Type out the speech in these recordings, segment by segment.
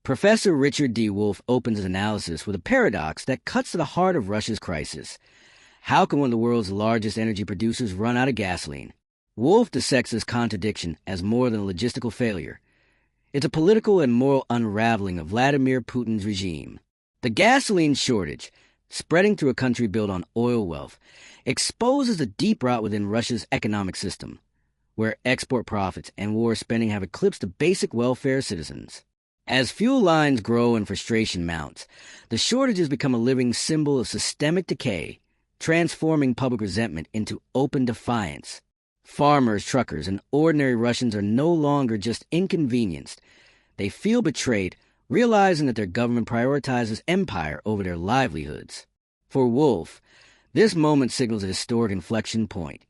Professor Richard D. Wolff opens his analysis with a paradox that cuts to the heart of Russia's crisis. How can one of the world's largest energy producers run out of gasoline? Wolff dissects this contradiction as more than a logistical failure. It's a political and moral unraveling of Vladimir Putin's regime. The gasoline shortage, spreading through a country built on oil wealth, exposes a deep rot within Russia's economic system, where export profits and war spending have eclipsed the basic welfare of citizens. As fuel lines grow and frustration mounts, the shortages become a living symbol of systemic decay, transforming public resentment into open defiance. Farmers, truckers, and ordinary Russians are no longer just inconvenienced. They feel betrayed, realizing that their government prioritizes empire over their livelihoods. For Wolff, this moment signals a historic inflection point.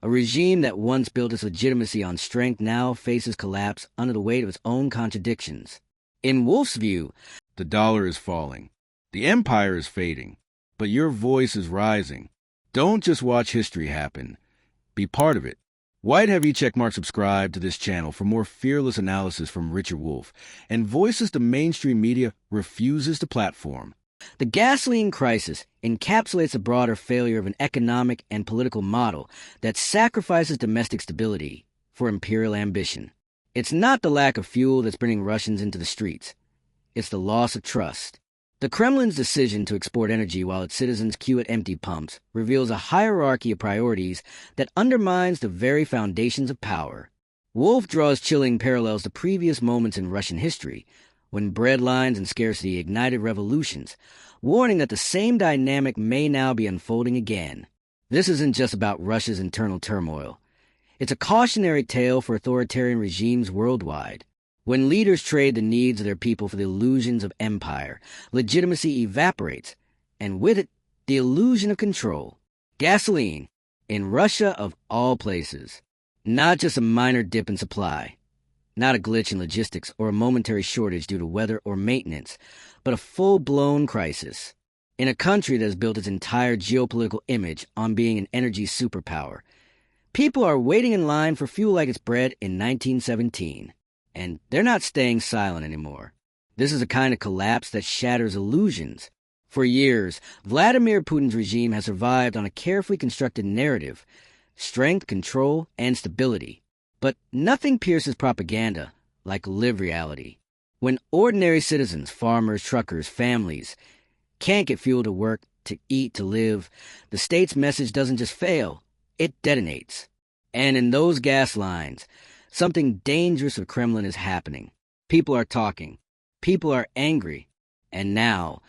A regime that once built its legitimacy on strength now faces collapse under the weight of its own contradictions. In Wolff's view, the dollar is falling. The empire is fading. But your voice is rising. Don't just watch history happen. Be part of it. Why have you checkmark subscribe to this channel for more fearless analysis from Richard Wolff and voices the mainstream media refuses to platform? The gasoline crisis encapsulates a broader failure of an economic and political model that sacrifices domestic stability for imperial ambition. It's not the lack of fuel that's bringing Russians into the streets. It's the loss of trust. The Kremlin's decision to export energy while its citizens queue at empty pumps reveals a hierarchy of priorities that undermines the very foundations of power. Wolff draws chilling parallels to previous moments in Russian history, when breadlines and scarcity ignited revolutions, warning that the same dynamic may now be unfolding again. This isn't just about Russia's internal turmoil. It's a cautionary tale for authoritarian regimes worldwide. When leaders trade the needs of their people for the illusions of empire, legitimacy evaporates, and with it, the illusion of control. Gasoline, in Russia of all places. Not just a minor dip in supply. Not a glitch in logistics or a momentary shortage due to weather or maintenance, but a full-blown crisis. In a country that has built its entire geopolitical image on being an energy superpower, people are waiting in line for fuel like it's bread in 1917. And they're not staying silent anymore. This is a kind of collapse that shatters illusions. For years, Vladimir Putin's regime has survived on a carefully constructed narrative, strength, control, and stability. But nothing pierces propaganda like lived reality. When ordinary citizens, farmers, truckers, families, can't get fuel to work, to eat, to live, the state's message doesn't just fail, it detonates. And in those gas lines, something dangerous of Kremlin is happening. People are talking. People are angry. And now,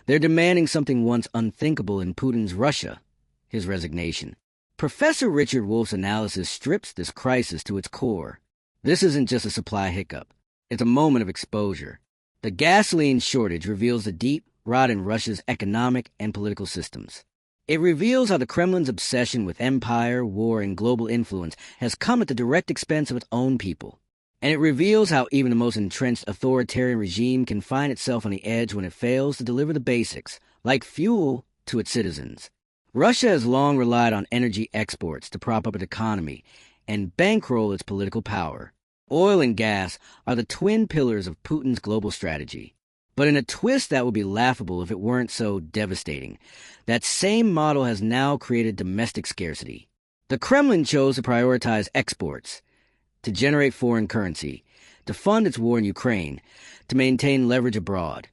they're demanding something once unthinkable in Putin's Russia, his resignation. Professor Richard Wolff's analysis strips this crisis to its core. This isn't just a supply hiccup. It's a moment of exposure. The gasoline shortage reveals the deep rot in Russia's economic and political systems. It reveals how the Kremlin's obsession with empire, war, and global influence has come at the direct expense of its own people. And it reveals how even the most entrenched authoritarian regime can find itself on the edge when it fails to deliver the basics, like fuel, to its citizens. Russia has long relied on energy exports to prop up its economy and bankroll its political power. Oil and gas are the twin pillars of Putin's global strategy. But in a twist that would be laughable if it weren't so devastating, that same model has now created domestic scarcity. The Kremlin chose to prioritize exports, to generate foreign currency, to fund its war in Ukraine, to maintain leverage abroad,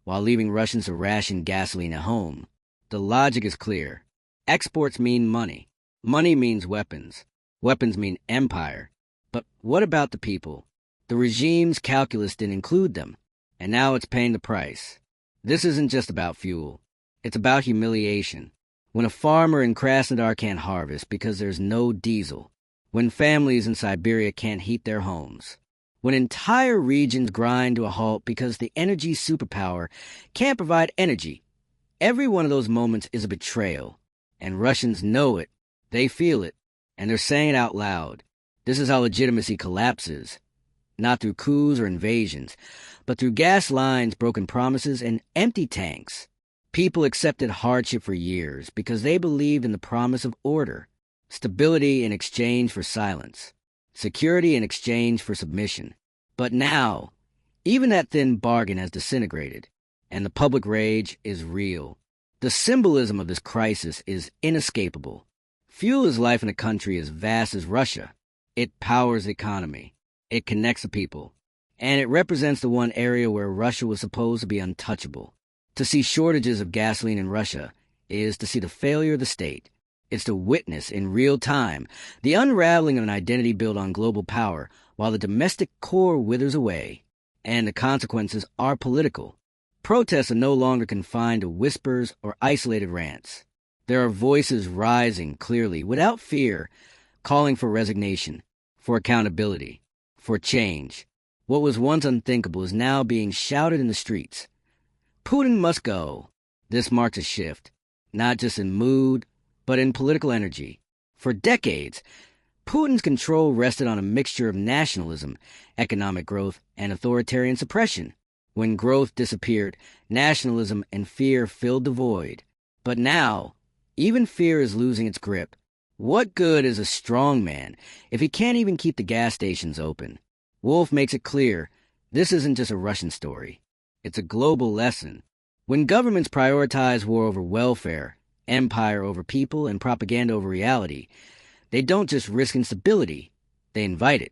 while leaving Russians to ration gasoline at home. The logic is clear. Exports mean money. Money means weapons. Weapons mean empire. But what about the people? The regime's calculus didn't include them. And now it's paying the price. This isn't just about fuel. It's about humiliation. When a farmer in Krasnodar can't harvest because there's no diesel. When families in Siberia can't heat their homes. When entire regions grind to a halt because the energy superpower can't provide energy. Every one of those moments is a betrayal. And Russians know it. They feel it. And they're saying it out loud. This is how legitimacy collapses. Not through coups or invasions, but through gas lines, broken promises, and empty tanks. People accepted hardship for years because they believed in the promise of order, stability in exchange for silence, security in exchange for submission. But now, Even that thin bargain has disintegrated, and the public rage is real. The symbolism of this crisis is inescapable. Fuel is life in a country as vast as Russia. It powers the economy. It connects the people. And it represents the one area where Russia was supposed to be untouchable. To see shortages of gasoline in Russia is to see the failure of the state. It's to witness in real time the unraveling of an identity built on global power while the domestic core withers away. And the consequences are political. Protests are no longer confined to whispers or isolated rants. There are voices rising clearly, without fear, calling for resignation, for accountability, for change. What was once unthinkable is now being shouted in the streets. Putin must go. This marks a shift, not just in mood, but in political energy. For decades, Putin's control rested on a mixture of nationalism, economic growth, and authoritarian suppression. When growth disappeared, nationalism and fear filled the void. But now, even fear is losing its grip. What good is a strong man if he can't even keep the gas stations open? Wolff makes it clear this isn't just a Russian story. It's a global lesson. When governments prioritize war over welfare, empire over people, and propaganda over reality, they don't just risk instability, they invite it.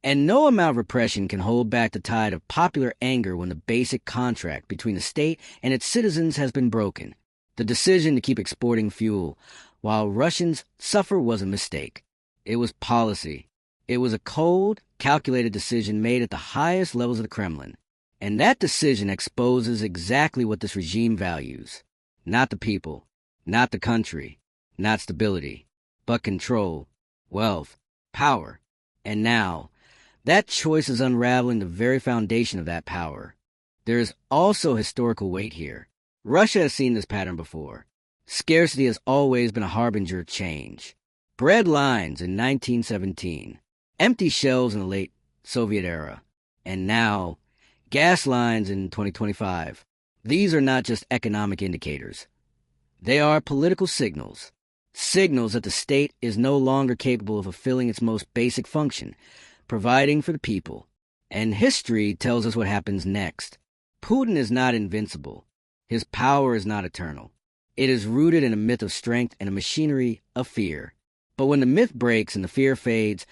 And no amount of repression can hold back the tide of popular anger when the basic contract between the state and its citizens has been broken. The decision to keep exporting fuel while Russians suffer was a mistake. It was policy. It was a cold, calculated decision made at the highest levels of the Kremlin. And that decision exposes exactly what this regime values. Not the people, not the country, not stability, but control, wealth, power. And now, that choice is unraveling the very foundation of that power. There is also historical weight here. Russia has seen this pattern before. Scarcity has always been a harbinger of change. Bread lines in 1917, empty shelves in the late Soviet era, and now, gas lines in 2025. These are not just economic indicators. They are political signals. Signals that the state is no longer capable of fulfilling its most basic function, providing for the people. And history tells us what happens next. Putin is not invincible. His power is not eternal. It is rooted in a myth of strength and a machinery of fear. But when the myth breaks and the fear fades,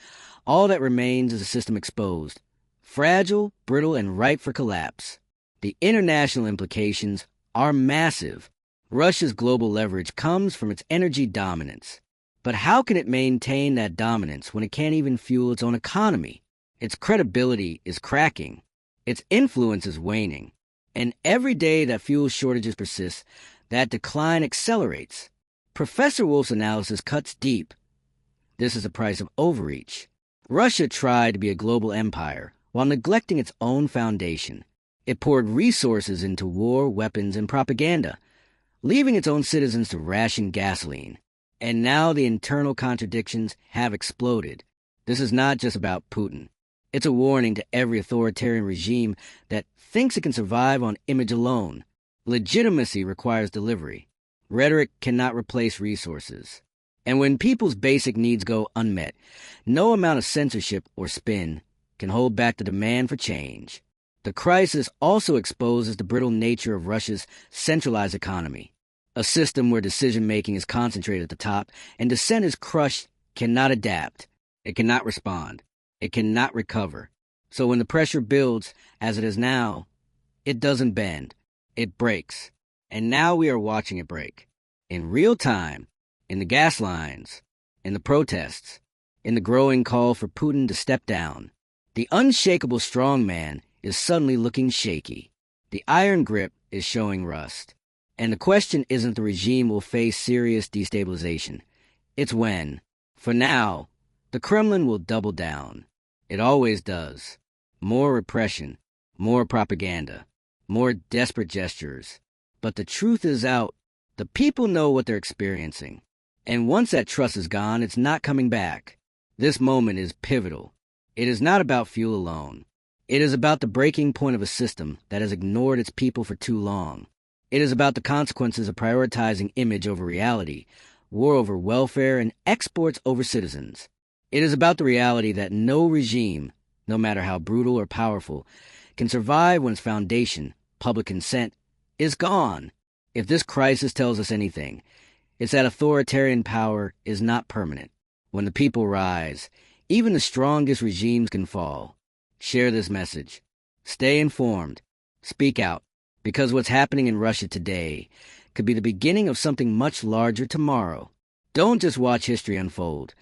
all that remains is a system exposed, fragile, brittle, and ripe for collapse. The international implications are massive. Russia's global leverage comes from its energy dominance. But how can it maintain that dominance when it can't even fuel its own economy? Its credibility is cracking. Its influence is waning. And every day that fuel shortages persist, that decline accelerates. Professor Wolff's analysis cuts deep. This is the price of overreach. Russia tried to be a global empire while neglecting its own foundation. It poured resources into war, weapons, and propaganda, leaving its own citizens to ration gasoline. And now the internal contradictions have exploded. This is not just about Putin. It's a warning to every authoritarian regime that thinks it can survive on image alone. Legitimacy requires delivery. Rhetoric cannot replace resources. And when people's basic needs go unmet, no amount of censorship or spin can hold back the demand for change. The crisis also exposes the brittle nature of Russia's centralized economy. A system where decision-making is concentrated at the top and dissent is crushed cannot adapt. It cannot respond. It cannot recover. So when the pressure builds, as it is now, it doesn't bend. It breaks. And now we are watching it break. In real time, in the gas lines, in the protests, in the growing call for Putin to step down. The unshakable strongman is suddenly looking shaky. The iron grip is showing rust. And the question isn't the regime will face serious destabilization. It's when. For now, the Kremlin will double down. It always does. More repression, more propaganda, more desperate gestures. But the truth is out. The people know what they're experiencing. And once that trust is gone, it's not coming back. This moment is pivotal. It is not about fuel alone. It is about the breaking point of a system that has ignored its people for too long. It is about the consequences of prioritizing image over reality, war over welfare, and exports over citizens. It is about the reality that no regime, no matter how brutal or powerful, can survive when its foundation, public consent, is gone. If this crisis tells us anything, it's that authoritarian power is not permanent. When the people rise, even the strongest regimes can fall. Share this message. Stay informed. Speak out. Because what's happening in Russia today could be the beginning of something much larger tomorrow. Don't just watch history unfold.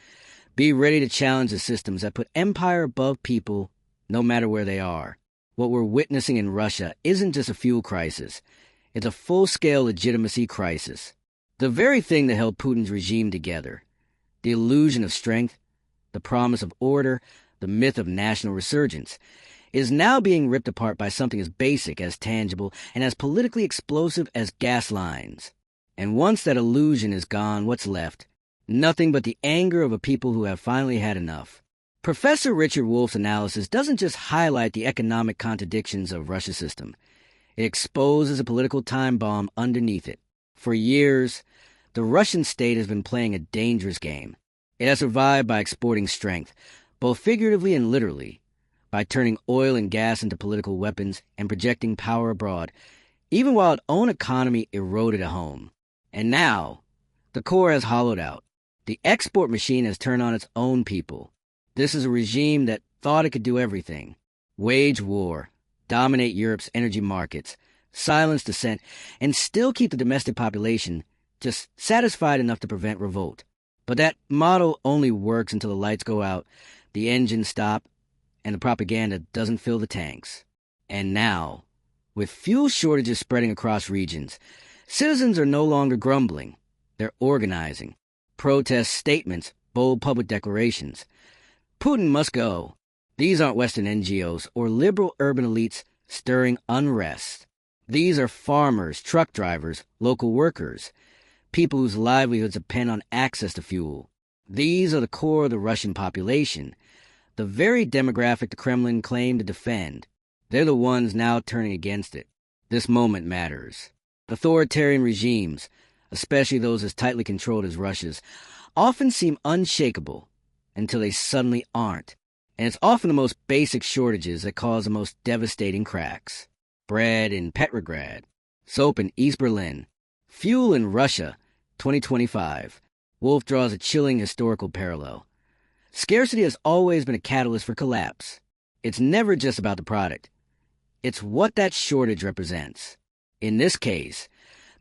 Be ready to challenge the systems that put empire above people, no matter where they are. What we're witnessing in Russia isn't just a fuel crisis. It's a full-scale legitimacy crisis. The very thing that held Putin's regime together, the illusion of strength, the promise of order, the myth of national resurgence, is now being ripped apart by something as basic, as tangible, and as politically explosive as gas lines. And once that illusion is gone, what's left? Nothing but the anger of a people who have finally had enough. Professor Richard Wolff's analysis doesn't just highlight the economic contradictions of Russia's system. It exposes a political time bomb underneath it. For years, the Russian state has been playing a dangerous game. It has survived by exporting strength, both figuratively and literally, by turning oil and gas into political weapons and projecting power abroad, even while its own economy eroded at home. And now, the core has hollowed out. The export machine has turned on its own people. This is a regime that thought it could do everything. Wage war, dominate Europe's energy markets, silence dissent, and still keep the domestic population just satisfied enough to prevent revolt. But that model only works until the lights go out, the engines stop, and the propaganda doesn't fill the tanks. And now, with fuel shortages spreading across regions, citizens are no longer grumbling. They're organizing. Protest statements, bold public declarations. Putin must go. These aren't Western NGOs or liberal urban elites stirring unrest. These are farmers, truck drivers, local workers, people whose livelihoods depend on access to fuel. These are the core of the Russian population, the very demographic the Kremlin claimed to defend. They're the ones now turning against it. This moment matters. Authoritarian regimes, especially those as tightly controlled as Russia's, often seem unshakable until they suddenly aren't. And it's often the most basic shortages that cause the most devastating cracks. Bread in Petrograd, soap in East Berlin, fuel in Russia, 2025. Wolff draws a chilling historical parallel. Scarcity has always been a catalyst for collapse. It's never just about the product. It's what that shortage represents. In this case,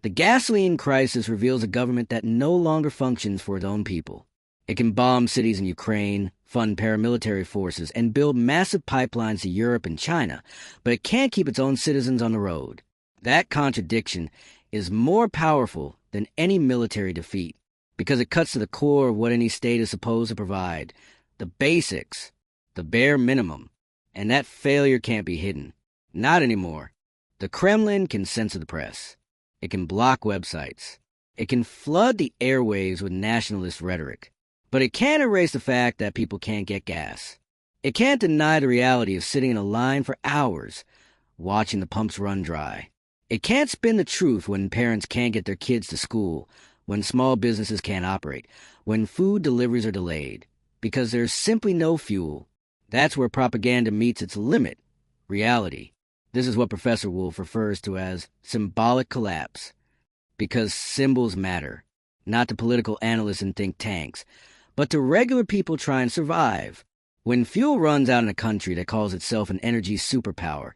the gasoline crisis reveals a government that no longer functions for its own people. It can bomb cities in Ukraine, fund paramilitary forces, and build massive pipelines to Europe and China, but it can't keep its own citizens on the road. That contradiction is more powerful than any military defeat, because it cuts to the core of what any state is supposed to provide, the basics, the bare minimum. And that failure can't be hidden. Not anymore. The Kremlin can censor the press. It can block websites. It can flood the airwaves with nationalist rhetoric. But it can't erase the fact that people can't get gas. It can't deny the reality of sitting in a line for hours, watching the pumps run dry. It can't spin the truth when parents can't get their kids to school, when small businesses can't operate, when food deliveries are delayed, because there's simply no fuel. That's where propaganda meets its limit, reality. This is what Professor Wolff refers to as symbolic collapse, because symbols matter, not to political analysts and think tanks, but to regular people trying to survive. When fuel runs out in a country that calls itself an energy superpower,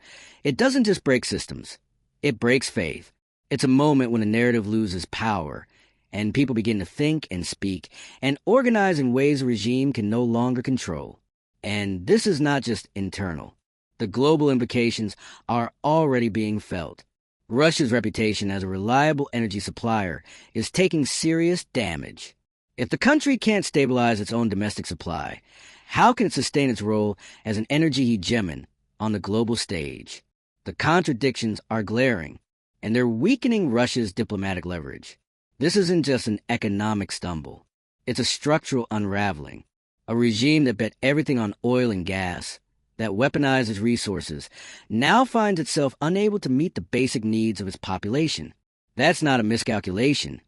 it doesn't just break systems. It breaks faith. It's a moment when the narrative loses power, and people begin to think and speak and organize in ways the regime can no longer control. And this is not just internal. The global implications are already being felt. Russia's reputation as a reliable energy supplier is taking serious damage. If the country can't stabilize its own domestic supply, how can it sustain its role as an energy hegemon on the global stage? The contradictions are glaring, and they're weakening Russia's diplomatic leverage. This isn't just an economic stumble. It's a structural unraveling. A regime that bet everything on oil and gas, that weaponized its resources, now finds itself unable to meet the basic needs of its population. That's not a miscalculation.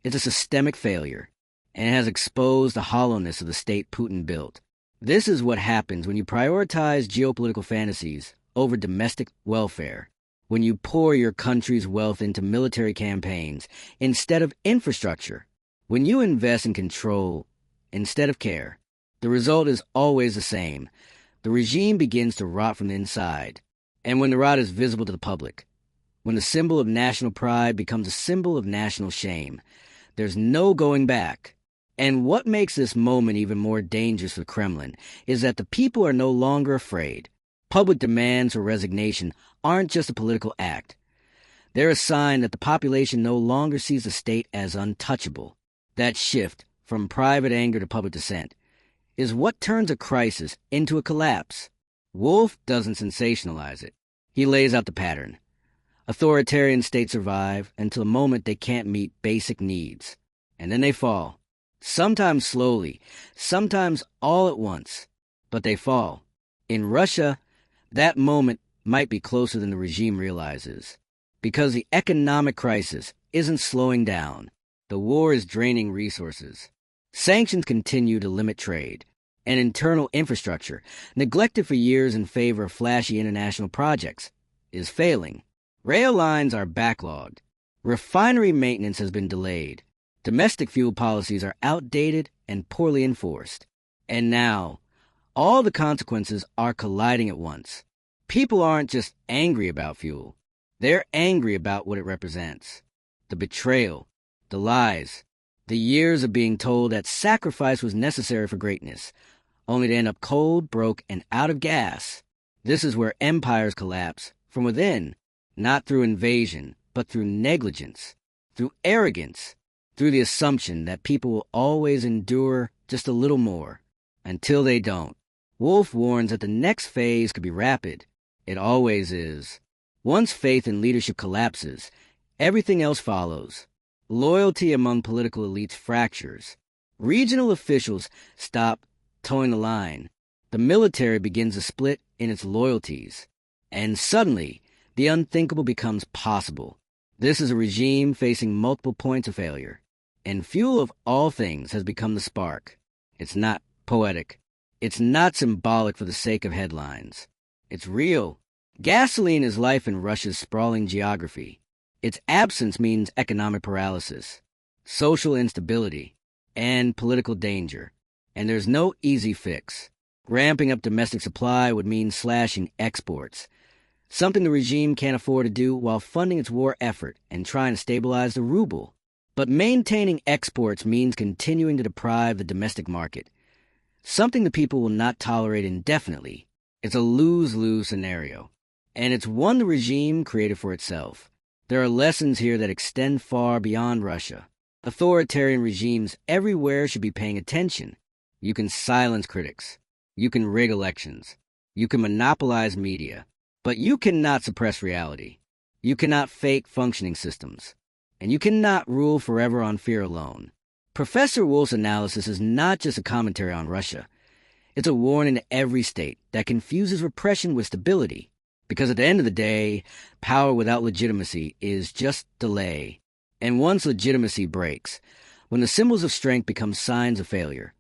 It's a systemic failure, and it has exposed the hollowness of the state Putin built. This is what happens when you prioritize geopolitical fantasies over domestic welfare, when you pour your country's wealth into military campaigns instead of infrastructure, when you invest in control instead of care, the result is always the same. The regime begins to rot from the inside. And when the rot is visible to the public, when the symbol of national pride becomes a symbol of national shame, there's no going back. And what makes this moment even more dangerous for the Kremlin is that the people are no longer afraid. Public demands for resignation aren't just a political act. They're a sign that the population no longer sees the state as untouchable. That shift from private anger to public dissent is what turns a crisis into a collapse. Wolff doesn't sensationalize it. He lays out the pattern. Authoritarian states survive until the moment they can't meet basic needs, and then they fall. Sometimes slowly, sometimes all at once, but they fall. In Russia, that moment might be closer than the regime realizes, because the economic crisis isn't slowing down. The war is draining resources. Sanctions continue to limit trade, and internal infrastructure, neglected for years in favor of flashy international projects, is failing. Rail lines are backlogged. Refinery maintenance has been delayed. Domestic fuel policies are outdated and poorly enforced. And now, all the consequences are colliding at once. People aren't just angry about fuel. They're angry about what it represents. The betrayal, the lies, the years of being told that sacrifice was necessary for greatness, only to end up cold, broke, and out of gas. This is where empires collapse from within, not through invasion, but through negligence, through arrogance, through the assumption that people will always endure just a little more, until they don't. Wolff warns that the next phase could be rapid. It always is. Once faith in leadership collapses, everything else follows. Loyalty among political elites fractures. Regional officials stop towing the line. The military begins to split in its loyalties. And suddenly, the unthinkable becomes possible. This is a regime facing multiple points of failure. And fuel of all things has become the spark. It's not poetic. It's not symbolic for the sake of headlines. It's real. Gasoline is life in Russia's sprawling geography. Its absence means economic paralysis, social instability, and political danger. And there's no easy fix. Ramping up domestic supply would mean slashing exports, something the regime can't afford to do while funding its war effort and trying to stabilize the ruble. But maintaining exports means continuing to deprive the domestic market, something the people will not tolerate indefinitely. It's a lose-lose scenario, and it's one the regime created for itself. There are lessons here that extend far beyond Russia. Authoritarian regimes everywhere should be paying attention. You can silence critics. You can rig elections. You can monopolize media. But you cannot suppress reality. You cannot fake functioning systems. And you cannot rule forever on fear alone. Professor Wolff's analysis is not just a commentary on Russia. It's a warning to every state that confuses repression with stability. Because at the end of the day, power without legitimacy is just delay. And once legitimacy breaks, when the symbols of strength become signs of failure,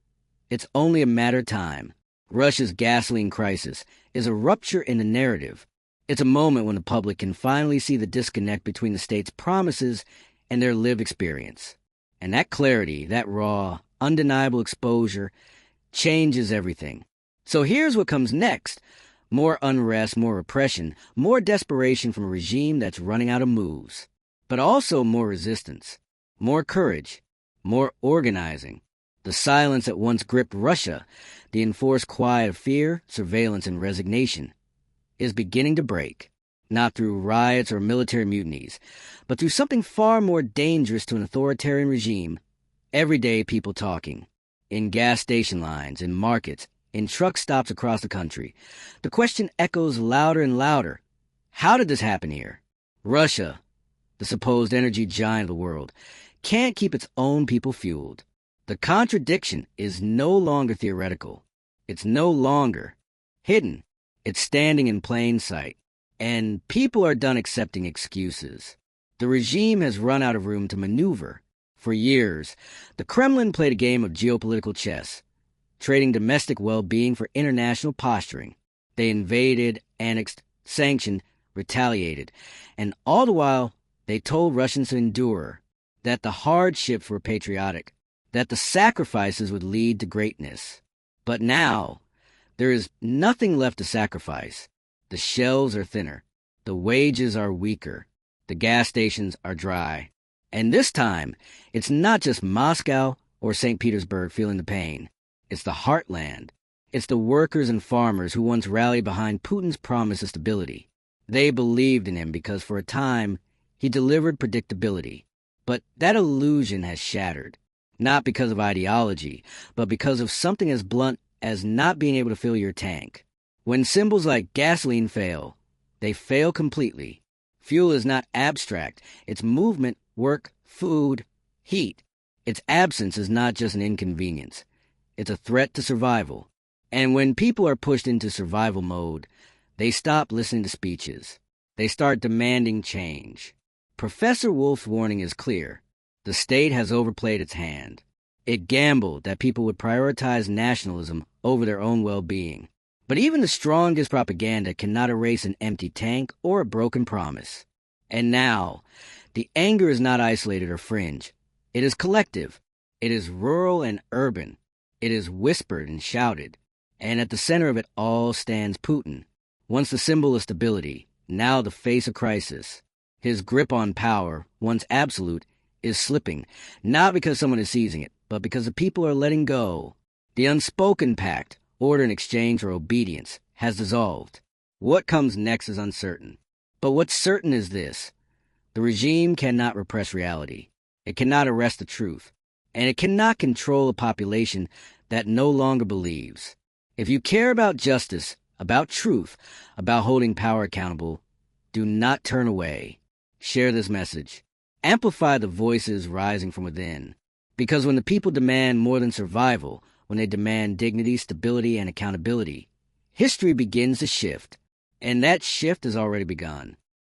it's only a matter of time. Russia's gasoline crisis is a rupture in the narrative. It's a moment when the public can finally see the disconnect between the state's promises and their lived experience. And that clarity, that raw, undeniable exposure, changes everything. So here's what comes next. More unrest, more repression, more desperation from a regime that's running out of moves. But also more resistance, more courage, more organizing. The silence that once gripped Russia, the enforced quiet of fear, surveillance, and resignation, is beginning to break. Not through riots or military mutinies, but through something far more dangerous to an authoritarian regime. Everyday people talking. In gas station lines, in markets, in truck stops across the country. The question echoes louder and louder. How did this happen here? Russia, the supposed energy giant of the world, can't keep its own people fueled. The contradiction is no longer theoretical. It's no longer hidden. It's standing in plain sight. And people are done accepting excuses. The regime has run out of room to maneuver. For years, the Kremlin played a game of geopolitical chess, trading domestic well-being for international posturing. They invaded, annexed, sanctioned, retaliated, and all the while they told Russians to endure, that the hardships were patriotic, that the sacrifices would lead to greatness. But now, there is nothing left to sacrifice. The shells are thinner, the wages are weaker, the gas stations are dry. And this time, it's not just Moscow or St. Petersburg feeling the pain. It's the heartland. It's the workers and farmers who once rallied behind Putin's promise of stability. They believed in him because for a time, he delivered predictability. But that illusion has shattered, not because of ideology, but because of something as blunt as not being able to fill your tank. When symbols like gasoline fail, they fail completely. Fuel is not abstract. It's movement, work, food, heat. Its absence is not just an inconvenience. It's a threat to survival. And when people are pushed into survival mode, they stop listening to speeches. They start demanding change. Professor Wolff's warning is clear. The state has overplayed its hand. It gambled that people would prioritize nationalism over their own well-being. But even the strongest propaganda cannot erase an empty tank or a broken promise. And now, the anger is not isolated or fringe. It is collective. It is rural and urban. It is whispered and shouted. And at the center of it all stands Putin, once the symbol of stability, now the face of crisis. His grip on power, once absolute, is slipping, not because someone is seizing it, but because the people are letting go. The unspoken pact, order in exchange for obedience, has dissolved. What comes next is uncertain. But what's certain is this. The regime cannot repress reality. It cannot arrest the truth. And it cannot control a population that no longer believes. If you care about justice, about truth, about holding power accountable, do not turn away. Share this message. Amplify the voices rising from within. Because when the people demand more than survival, when they demand dignity, stability, and accountability, history begins to shift. And that shift has already begun.